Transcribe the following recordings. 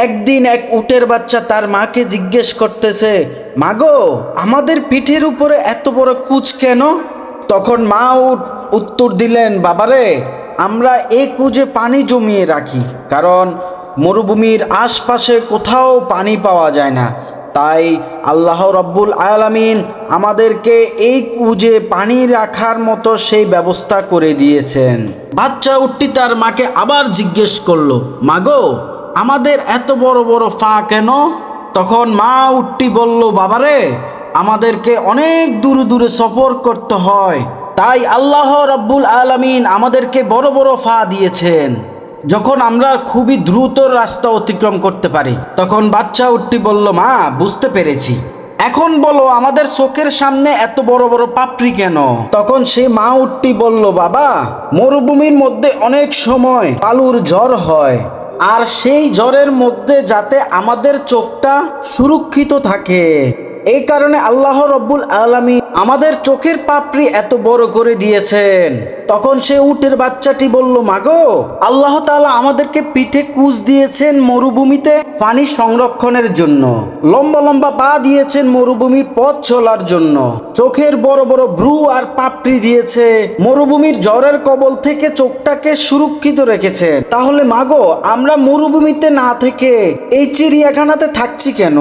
একদিন এক উটের বাচ্চা তার মাকে জিজ্ঞেস করতেছে, মাগো, আমাদের পিঠের উপরে এত বড় কুচ কেন? তখন মা উট উত্তর দিলেন, বাবারে, আমরা এই কুজে পানি জমিয়ে রাখি, কারণ মরুভূমির আশপাশে কোথাও পানি পাওয়া যায় না। তাই আল্লাহ রব্বুল আলামিন আমাদেরকে এই কুজে পানি রাখার মতো সেই ব্যবস্থা করে দিয়েছেন। বাচ্চা উটটি তার মাকে আবার জিজ্ঞেস করলো, মাগো, আমাদের এত বড় বড় ফা কেন? তখন মা উটটি বলল, বাবারে, আমাদেরকে অনেক দূরে দূরে সফর করতে হয়, তাই আল্লাহ রাব্বুল আলামিন আমাদেরকে বড় বড় ফা দিয়েছেন, যখন আমরা খুবই দ্রুত রাস্তা অতিক্রম করতে পারি। তখন বাচ্চা উটটি বলল, মা, বুঝতে পেরেছি, এখন বলো আমাদের চোখের সামনে এত বড় বড় পাপড়ি কেন? তখন সে মা উটটি বলল, বাবা, মরুভূমির মধ্যে অনেক সময় বালুর ঝড় হয়, আর সেই ঝড়ের মধ্যে যাতে আমাদের চোখটা সুরক্ষিত থাকে, এই কারণে আল্লাহ রব্বুল আলামিন আমাদের চোখের পাপড়ি এত বড় করে দিয়েছেন। তখন সে উটের বাচ্চাটি বলল, মাগো, আল্লাহ তাআলা আমাদেরকে পিঠে কুচ দিয়েছেন মরুভূমিতে পানি সংরক্ষণের জন্য, লম্বা লম্বা পা দিয়েছেন মরুভূমির পথ চলার জন্য, চোখের বড় বড় ভ্রু আর পাপড়ি দিয়েছে মরুভূমির ঝড়ের কবল থেকে চোখটাকে সুরক্ষিত রেখেছেন। তাহলে মাগো, আমরা মরুভূমিতে না থেকে এই চিড়িয়াখানাতে থাকছি কেন?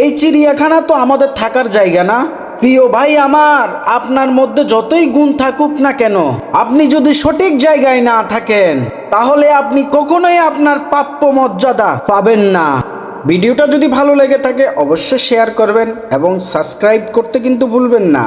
এই চিড়িয়াখানা তো আমাদের থাকার জায়গা না। প্রিয় ভাই আমার, আপনার মধ্যে যতই গুণ থাকুক না কেন, আপনি যদি সঠিক জায়গায় না থাকেন, তাহলে আপনি কখনোই আপনার প্রাপ্য মর্যাদা পাবেন না। ভিডিওটা যদি ভালো লেগে থাকে অবশ্যই শেয়ার করবেন এবং সাবস্ক্রাইব করতে কিন্তু ভুলবেন না।